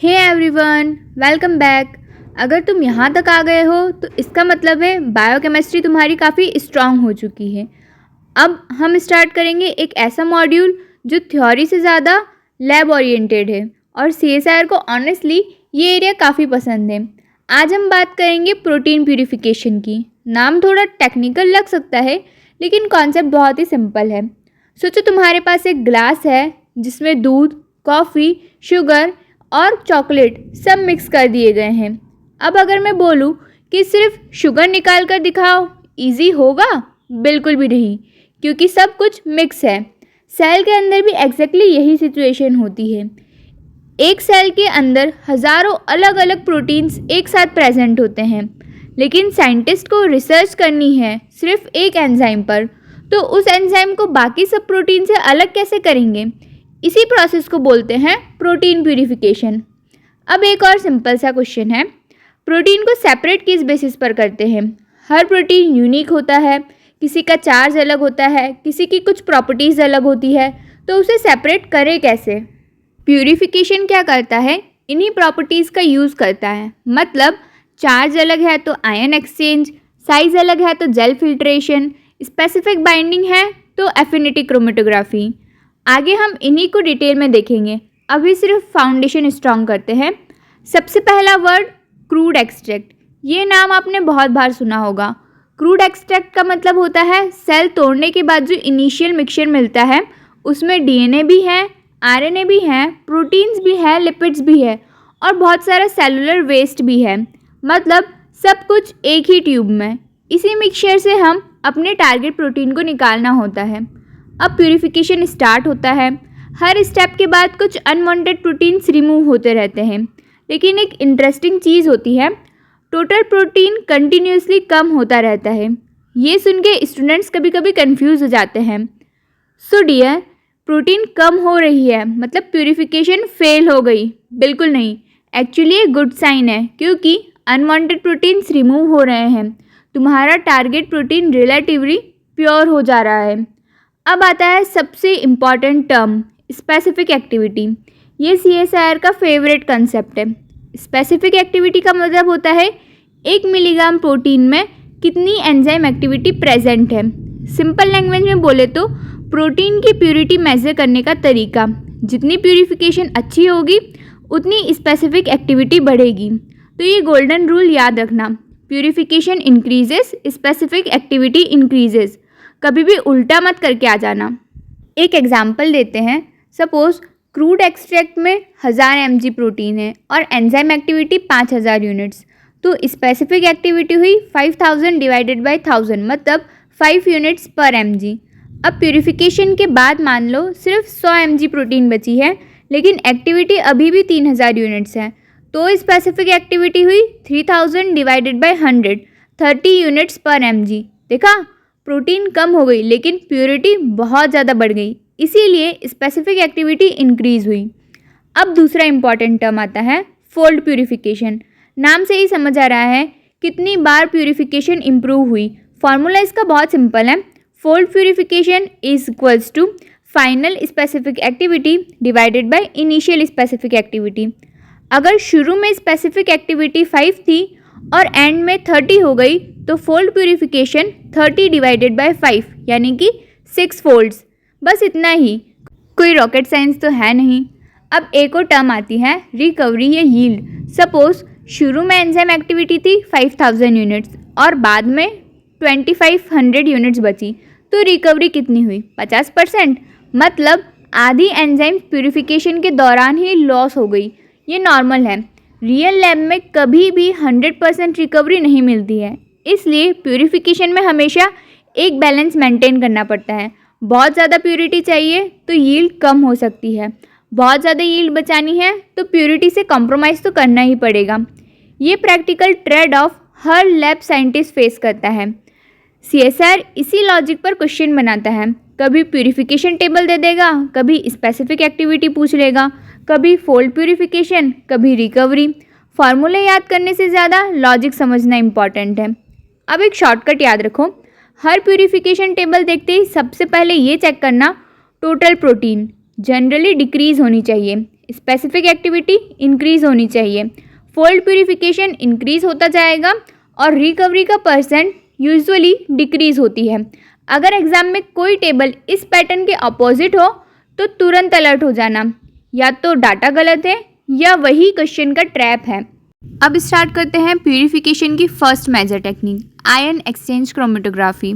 Hey everyone, welcome back. अगर तुम यहाँ तक आ गए हो तो इसका मतलब है बायोकेमिस्ट्री तुम्हारी काफ़ी स्ट्रांग हो चुकी है। अब हम स्टार्ट करेंगे एक ऐसा मॉड्यूल जो थ्योरी से ज़्यादा लैब ओरिएंटेड है और सीएसआईआर को ऑनेस्टली ये एरिया काफ़ी पसंद है। आज हम बात करेंगे प्रोटीन प्यूरिफिकेशन की। नाम थोड़ा टेक्निकल लग सकता है लेकिन कॉन्सेप्ट बहुत ही सिंपल है। सोचो तुम्हारे पास एक ग्लास है जिसमें दूध, कॉफ़ी, शुगर और चॉकलेट सब मिक्स कर दिए गए हैं। अब अगर मैं बोलूँ कि सिर्फ शुगर निकाल कर दिखाओ, इजी होगा? बिल्कुल भी नहीं, क्योंकि सब कुछ मिक्स है। सेल के अंदर भी एग्जैक्टली यही सिचुएशन होती है। एक सेल के अंदर हज़ारों अलग अलग प्रोटीन्स एक साथ प्रेजेंट होते हैं, लेकिन साइंटिस्ट को रिसर्च करनी है सिर्फ एक एंजाइम पर, तो उस एंजाइम को बाकी सब प्रोटीन से अलग कैसे करेंगे? इसी प्रोसेस को बोलते हैं प्रोटीन प्यूरिफिकेशन। अब एक और सिंपल सा क्वेश्चन है, प्रोटीन को सेपरेट किस बेसिस पर करते हैं? हर प्रोटीन यूनिक होता है, किसी का चार्ज अलग होता है, किसी की कुछ प्रॉपर्टीज़ अलग होती है, तो उसे सेपरेट करें कैसे? प्यूरिफिकेशन क्या करता है? इन्हीं प्रॉपर्टीज़ का यूज़ करता है। मतलब चार्ज अलग है तो आयन एक्सचेंज, साइज़ अलग है तो जेल फिल्ट्रेशन, स्पेसिफिक बाइंडिंग है तो एफिनिटी क्रोमेटोग्राफी। आगे हम इन्हीं को डिटेल में देखेंगे। अभी सिर्फ फाउंडेशन स्ट्रॉन्ग करते हैं। सबसे पहला वर्ड क्रूड एक्सट्रैक्ट। ये नाम आपने बहुत बार सुना होगा। क्रूड एक्सट्रैक्ट का मतलब होता है सेल तोड़ने के बाद जो इनिशियल मिक्सचर मिलता है उसमें डीएनए भी है, आरएनए भी है, प्रोटीन्स भी है, लिपिड्स भी है और बहुत सारा सेलुलर वेस्ट भी है। मतलब सब कुछ एक ही ट्यूब में। इसी मिक्सचर से हम अपने टारगेट प्रोटीन को निकालना होता है। अब प्यूरिफिकेशन स्टार्ट होता है। हर स्टेप के बाद कुछ अनवांटेड प्रोटीन्स रिमूव होते रहते हैं, लेकिन एक इंटरेस्टिंग चीज़ होती है, टोटल प्रोटीन कंटिन्यूसली कम होता रहता है। ये सुन के स्टूडेंट्स कभी कभी कंफ्यूज हो जाते हैं। सो डियर, प्रोटीन कम हो रही है मतलब प्यूरिफिकेशन फेल हो गई? बिल्कुल नहीं, एक्चुअली ये गुड साइन है, क्योंकि अनवांटेड प्रोटीन्स रिमूव हो रहे हैं। तुम्हारा टारगेट प्रोटीन रिलेटिवली प्योर हो जा रहा है। अब आता है सबसे इम्पॉर्टेंट टर्म, स्पेसिफिक एक्टिविटी। ये सीएसआईआर का फेवरेट कंसेप्ट है। स्पेसिफिक एक्टिविटी का मतलब होता है 1 मिलीग्राम प्रोटीन में कितनी एंजाइम एक्टिविटी प्रेजेंट है। सिंपल लैंग्वेज में बोले तो प्रोटीन की प्यूरिटी मेजर करने का तरीका। जितनी प्यूरिफिकेशन अच्छी होगी उतनी स्पेसिफिक एक्टिविटी बढ़ेगी। तो ये गोल्डन रूल याद रखना, purification increases, specific activity increases. कभी भी उल्टा मत करके आ जाना। एक एग्जाम्पल देते हैं। सपोज क्रूड एक्सट्रैक्ट में 1000 mg प्रोटीन है और एंजाइम एक्टिविटी 5000 यूनिट्स, तो स्पेसिफिक एक्टिविटी हुई 5000 डिवाइडेड बाय 1000, मतलब 5 यूनिट्स पर mg। अब प्यूरिफिकेशन के बाद मान लो सिर्फ 100 mg प्रोटीन बची है, लेकिन एक्टिविटी अभी भी 3000 यूनिट्स है, तो स्पेसिफिक एक्टिविटी हुई 3000 डिवाइडेड बाय 100, 30 यूनिट्स पर mg। देखा, प्रोटीन कम हो गई लेकिन प्योरिटी बहुत ज़्यादा बढ़ गई, इसीलिए स्पेसिफिक एक्टिविटी इंक्रीज हुई। अब दूसरा इंपॉर्टेंट टर्म आता है फोल्ड प्यूरिफिकेशन। नाम से ही समझ आ रहा है कितनी बार प्यूरिफिकेशन इम्प्रूव हुई। फॉर्मूला इसका बहुत सिंपल है, fold purification is equals to final specific activity divided by initial specific activity. अगर शुरू में स्पेसिफिक एक्टिविटी 5 थी और एंड में 30 हो गई, तो फोल्ड प्यूरिफिकेशन 30 डिवाइडेड बाय 5 यानी कि 6 फोल्ड्स। बस इतना ही, कोई रॉकेट साइंस तो है नहीं। अब एक और टर्म आती है रिकवरी या यील्ड। सपोज शुरू में एंजाइम एक्टिविटी थी 5000 यूनिट्स और बाद में 2500 यूनिट्स बची, तो रिकवरी कितनी हुई? 50%। मतलब आधी एंजाइम प्यूरिफिकेशन के दौरान ही लॉस हो गई। ये नॉर्मल है, रियल लैब में कभी भी 100% रिकवरी नहीं मिलती है। इसलिए प्यूरिफिकेशन में हमेशा एक बैलेंस मेंटेन करना पड़ता है। बहुत ज़्यादा प्यूरिटी चाहिए तो यील्ड कम हो सकती है, बहुत ज़्यादा यील्ड बचानी है तो प्यूरिटी से कॉम्प्रोमाइज़ तो करना ही पड़ेगा। ये practical trade of her lab scientist face करता है। सीएसआईआर इसी लॉजिक पर क्वेश्चन बनाता है। कभी प्यूरिफिकेशन टेबल दे देगा, कभी स्पेसिफिक एक्टिविटी पूछ लेगा, कभी फोल्ड प्यूरिफिकेशन, कभी रिकवरी। फार्मूले याद करने से ज़्यादा लॉजिक समझना इम्पॉर्टेंट है। अब एक शॉर्टकट याद रखो, हर प्यूरिफिकेशन टेबल देखते ही सबसे पहले ये चेक करना टोटल प्रोटीन जनरली डिक्रीज़ होनी चाहिए, स्पेसिफिक एक्टिविटी इंक्रीज होनी चाहिए, फोल्ड प्यूरिफिकेशन इंक्रीज होता जाएगा और रिकवरी का परसेंट यूजुअली डिक्रीज होती है। अगर एग्ज़ाम में कोई टेबल इस पैटर्न के अपोजिट हो तो तुरंत अलर्ट हो जाना, या तो डाटा गलत है या वही क्वेश्चन का ट्रैप है। अब स्टार्ट करते हैं प्यूरिफिकेशन की first major technique, ion exchange chromatography.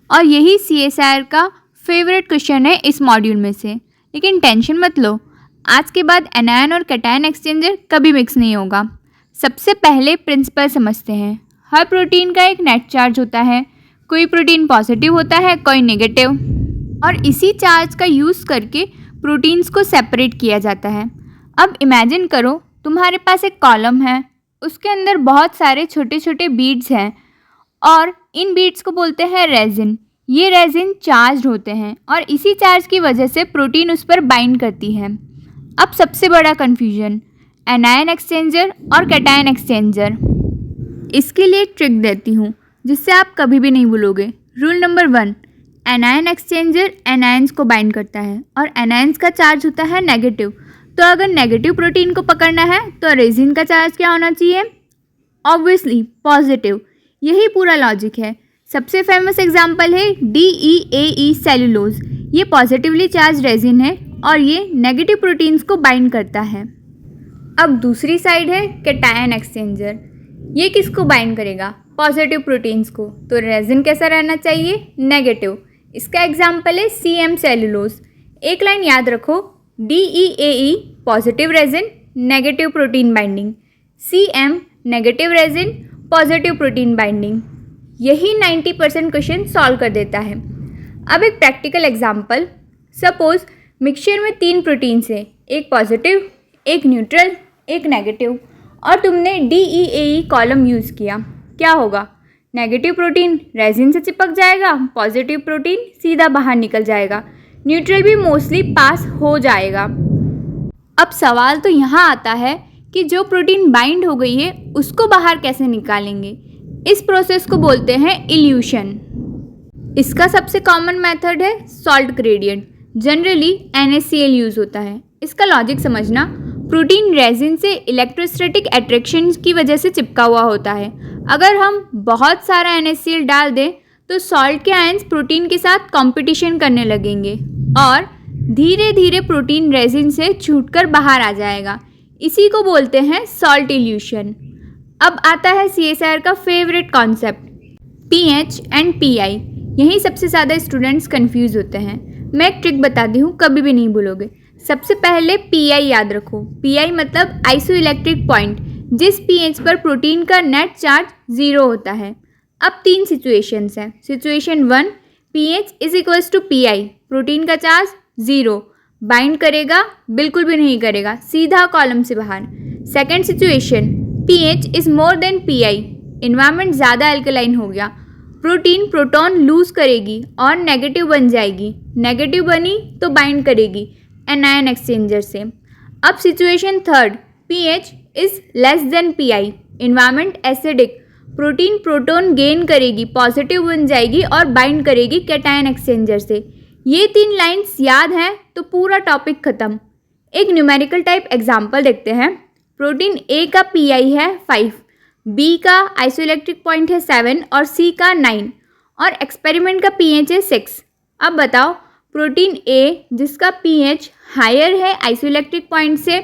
और यही CSIR का फेवरेट क्वेश्चन है इस मॉड्यूल में से। लेकिन टेंशन मत लो, आज के बाद एनायन और कैटायन एक्सचेंजर कभी मिक्स नहीं होगा। सबसे पहले प्रिंसिपल समझते हैं। हर प्रोटीन का एक नेट चार्ज होता है, कोई प्रोटीन पॉजिटिव होता है, कोई नेगेटिव, और इसी चार्ज का यूज़ करके प्रोटीन्स को सेपरेट किया जाता है। अब इमेजिन करो तुम्हारे पास एक कॉलम है, उसके अंदर बहुत सारे छोटे छोटे बीड्स हैं और इन बीड्स को बोलते हैं रेजिन। ये रेजिन चार्ज होते हैं और इसी चार्ज की वजह से प्रोटीन उस पर बाइंड करती है। अब सबसे बड़ा कन्फ्यूजन, एनायन एक्सचेंजर और कैटायन एक्सचेंजर। इसके लिए ट्रिक देती हूँ जिससे आप कभी भी नहीं भूलोगे। Rule number 1, anion exchanger anions को बाइंड करता है और एनायंस का चार्ज होता है नेगेटिव। तो अगर नेगेटिव प्रोटीन को पकड़ना है तो रेजिन का चार्ज क्या होना चाहिए? Obviously positive. यही पूरा लॉजिक है। सबसे फेमस एग्जांपल है DEAE सेलुलोज। ये पॉजिटिवली चार्ज रेजिन है और ये नेगेटिव प्रोटीन्स को बाइंड करता है। अब दूसरी साइड है कैटायन एक्सचेंजर। ये किसको बाइंड करेगा? पॉजिटिव प्रोटीन्स को। तो रेजिन कैसा रहना चाहिए? नेगेटिव। इसका एग्जांपल है CM सेलुलोज। एक लाइन याद रखो, DEAE positive resin, negative protein binding, CM negative resin, positive protein binding. यही 90% क्वेश्चन सॉल्व कर देता है। अब एक प्रैक्टिकल एग्जांपल, सपोज मिक्सचर में 3 प्रोटीन्स है, एक पॉजिटिव, एक न्यूट्रल, एक नेगेटिव, और तुमने DEAE कॉलम यूज़ किया। क्या होगा? नेगेटिव प्रोटीन रेजिन से चिपक जाएगा, पॉजिटिव प्रोटीन सीधा बाहर निकल जाएगा, न्यूट्रल भी मोस्टली पास हो जाएगा। अब सवाल तो यहाँ आता है कि जो प्रोटीन बाइंड हो गई है उसको बाहर कैसे निकालेंगे? इस प्रोसेस को बोलते हैं इल्यूशन। इसका सबसे कॉमन मेथड है salt gradient. Generally NaCl use होता है। इसका लॉजिक समझना, प्रोटीन रेजिन से इलेक्ट्रोस्टैटिक अट्रैक्शन की वजह से चिपका हुआ होता है। अगर हम बहुत सारा NaCl डाल दें तो सॉल्ट के आयंस प्रोटीन के साथ कंपटीशन करने लगेंगे और धीरे धीरे प्रोटीन रेजिन से छूटकर बाहर आ जाएगा। इसी को बोलते हैं सॉल्ट इल्यूशन। अब आता है CSIR का favourite concept, pH and PI। यहीं सबसे ज़्यादा स्टूडेंट्स कंफ्यूज होते हैं। मैं एक ट्रिक बताती हूँ, कभी भी नहीं भूलोगे। सबसे पहले PI याद रखो। PI मतलब आइसोइलेक्ट्रिक पॉइंट, जिस pH पर प्रोटीन का नेट चार्ज 0 होता है। अब 3 सिचुएशंस हैं। Situation 1, pH is equals to PI, protein का चार्ज 0, बाइंड करेगा? बिल्कुल भी नहीं करेगा, सीधा कॉलम से बाहर। Second situation, pH is more than PI, environment ज़्यादा अल्कलाइन हो गया, प्रोटीन प्रोटॉन लूज करेगी और नेगेटिव बन जाएगी। नेगेटिव बनी तो बाइंड करेगी एनायन एक्सचेंजर से। अब situation 3, pH is less than PI, environment acidic, protein proton gain करेगी, पॉजिटिव बन जाएगी और बाइंड करेगी कैटायन एक्सचेंजर से। ये 3 लाइंस याद हैं तो पूरा टॉपिक ख़त्म। एक न्यूमेरिकल टाइप एग्जांपल देखते हैं। प्रोटीन A का PI है 5, B का आइसोइलेक्ट्रिक पॉइंट है 7 और C का 9 और एक्सपेरिमेंट का pH है 6। अब बताओ, प्रोटीन A जिसका pH हायर है आइसोइलेक्ट्रिक पॉइंट से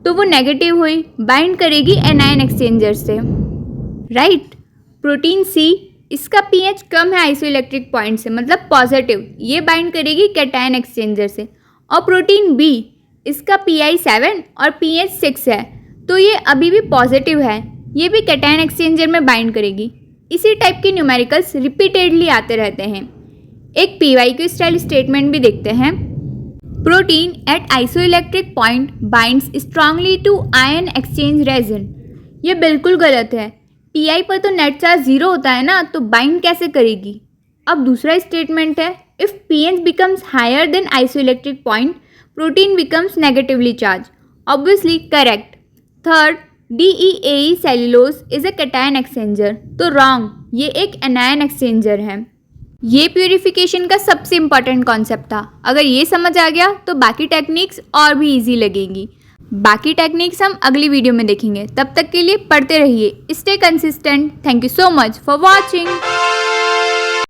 तो वो नेगेटिव हुई, बाइंड करेगी एनायन एक्सचेंजर से, राइट। प्रोटीन C इसका pH कम है आइसोइलेक्ट्रिक पॉइंट से, मतलब पॉजिटिव, ये बाइंड करेगी कैटायन एक्सचेंजर से। और प्रोटीन B इसका PI 7 और pH 6 है तो ये अभी भी पॉजिटिव है, ये भी कैटायन एक्सचेंजर में बाइंड करेगी। इसी टाइप के न्यूमेरिकल्स रिपीटेडली आते रहते हैं। एक PYQ स्टाइल स्टेटमेंट भी देखते हैं। Protein at isoelectric point binds strongly to ion exchange resin. ये बिल्कुल गलत है। PI पर तो नेट चार्ज 0 होता है ना, तो बाइंड कैसे करेगी? अब दूसरा स्टेटमेंट है, if pH becomes higher than isoelectric point protein becomes negatively charge. Obviously correct. Third, DEAE cellulose is a cation exchanger, तो रॉन्ग, ये एक एनायन एक्सचेंजर है। ये प्यूरिफिकेशन का सबसे इम्पॉर्टेंट कॉन्सेप्ट था। अगर ये समझ आ गया तो बाकी टेक्निक्स और भी ईजी लगेंगी। बाकी टेक्निक्स हम अगली वीडियो में देखेंगे। तब तक के लिए पढ़ते रहिए। Stay consistent. Thank you so much for watching.